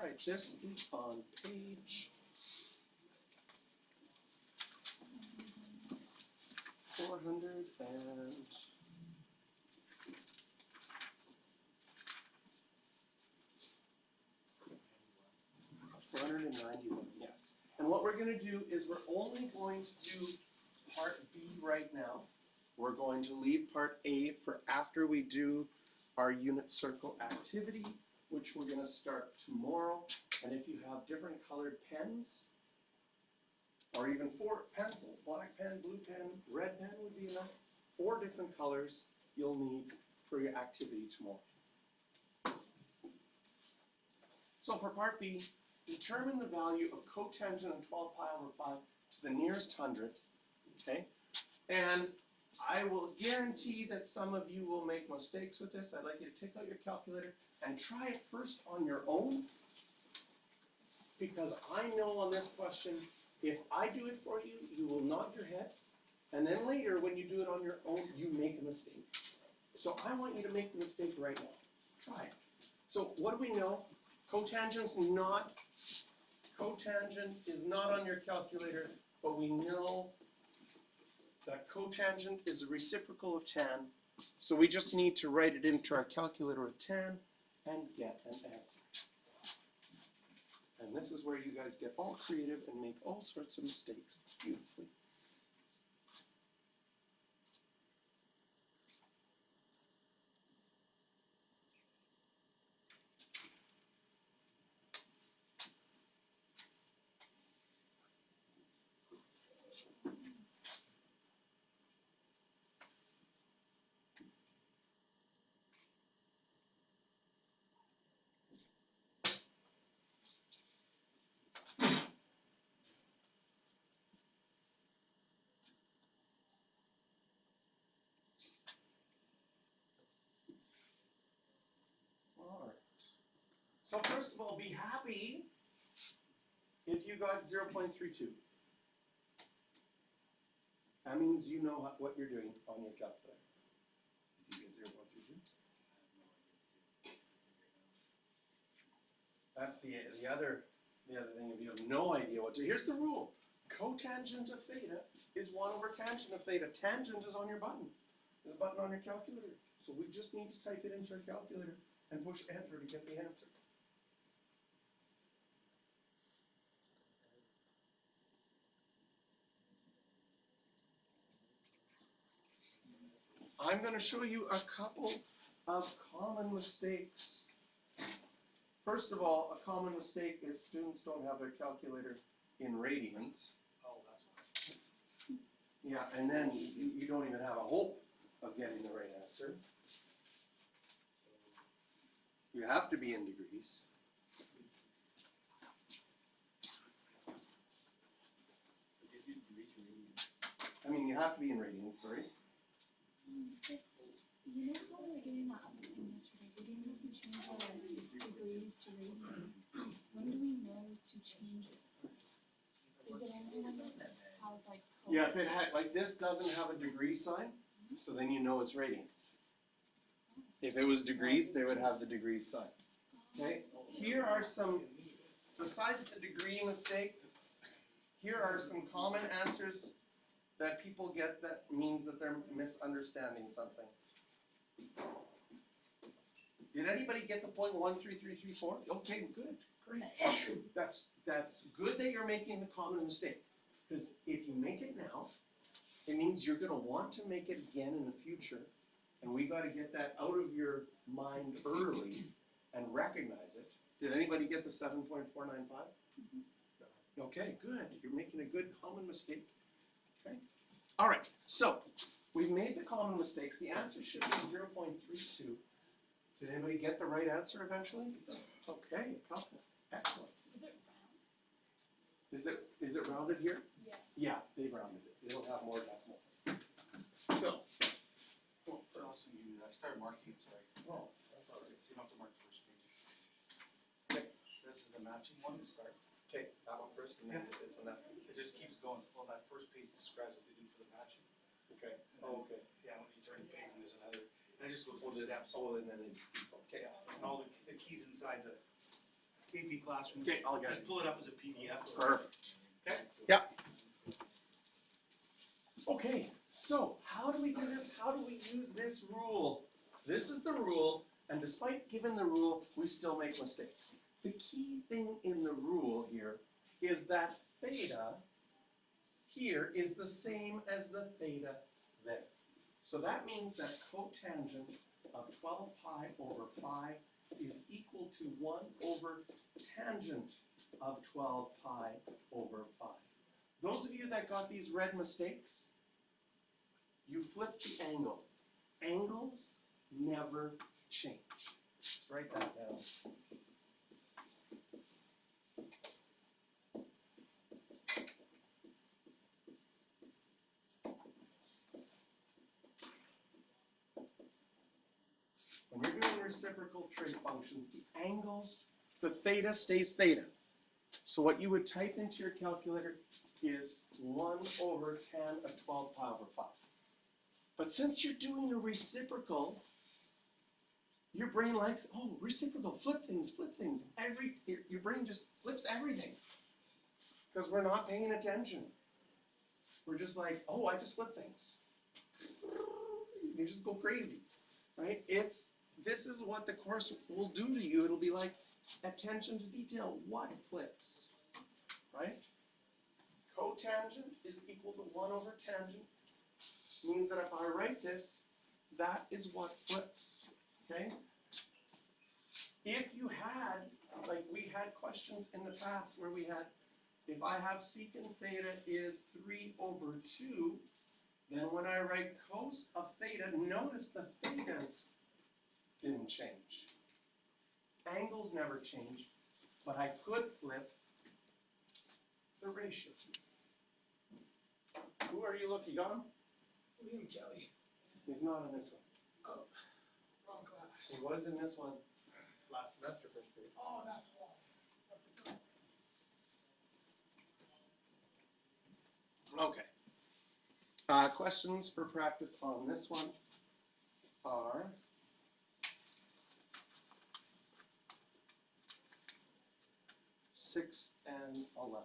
right, this is on page 400 and 491, yes. And what we're going to do is we're only going to do part B right now. We're going to leave part A for after we do our unit circle activity, which we're going to start tomorrow. And if you have different colored pens, or even 4 pencil, black pen, blue pen, red pen would be enough, 4 different colors you'll need for your activity tomorrow. So for part B, determine the value of cotangent of 12 pi over 5 to the nearest hundredth, okay? And I will guarantee that some of you will make mistakes with this. I'd like you to take out your calculator and try it first on your own, because I know on this question, if I do it for you, you will nod your head, and then later when you do it on your own, you make a mistake. So I want you to make the mistake right now. Try it. So what do we know? Cotangent is not on your calculator, but we know that cotangent is the reciprocal of tan. So we just need to write it into our calculator with tan and get an answer. And this is where you guys get all creative and make all sorts of mistakes beautifully. So first of all, be happy if you got 0.32. That means you know what you're doing on your calculator. Did you get 0.32? That's the other thing. If you have no idea what to, here's the rule. Cotangent of theta is 1 over tangent of theta. Tangent is on your button. There's a button on your calculator. So we just need to type it into our calculator and push enter to get the answer. I'm going to show you a couple of common mistakes. First of all, a common mistake is students don't have their calculator in radians. Oh, that's right. Yeah, and then you don't even have a hope of getting the right answer. You have to be in degrees. I mean, you have to be in radians, sorry. You know how we were doing that other thing yesterday? We didn't have to change our degrees to radians. When do we know to change it? Is it only when it has like colors? Yeah, if it had, like this doesn't have a degree sign, so then you know it's radians. If it was degrees, they would have the degree sign. Okay, here are some, besides the degree mistake, here are some common answers that people get that means that they're misunderstanding something. Did anybody get the point 13334? Okay, good, great. That's good that you're making the common mistake. Because if you make it now, it means you're going to want to make it again in the future. And we got to get that out of your mind early and recognize it. Did anybody get the 7.495? Okay, good. You're making a good common mistake. Okay. All right. So we've made the common mistakes. The answer should be 0.32. Did anybody get the right answer eventually? Okay, excellent. Is it round? Is it rounded here? Yeah. Yeah, they rounded it. It'll have more decimal. So, What else can you do? I started marking it, sorry. oh, that's all right. So you don't have to mark the first page. Okay, This is the matching one to start. okay, that one first, and then this one after. It just keeps going. Well, that first page describes what they do for the matching. Okay. And then, Okay. Yeah, when you turn the page and there's another, and it just goes Well, one this, step. and then they just keep, okay. Yeah, and all the keys inside the KP Classroom. Okay, I'll get Just it. pull it up as a PDF. Perfect. Okay. Yep. Okay, so how do we do this? How do we use this rule? This is the rule, and despite giving the rule, we still make mistakes. The key thing in the rule here is that theta here is the same as the theta there. So that means that cotangent of 12 pi over 5 is equal to 1 over tangent of 12 pi over 5. Those of you that got these red mistakes, you flip the angle. Angles never change. Let's write that down. When you're doing reciprocal trig functions, the angles, the theta stays theta. So what you would type into your calculator is 1 over tan of 12 pi over 5. But since you're doing a reciprocal, your brain likes, oh, reciprocal, flip things. Your brain just flips everything. Because we're not paying attention. We're just like, oh, I just flip things. You just go crazy, right? This is what the course will do to you. It'll be like attention to detail. What flips, right? Cotangent is equal to 1 over tangent. Means that if I write this, that is what flips, okay? If you had, like we had questions in the past where we had, if I have secant theta is 3 over 2, then when I write cos of theta, notice the thetas didn't change. Angles never change, but I could flip the ratio. Who are you looking? You got him? Liam Kelly. He's not in this one. Oh, wrong class. He was in this one last semester, first period. Oh, that's wrong. Okay. Questions for practice on this one are, six and 11.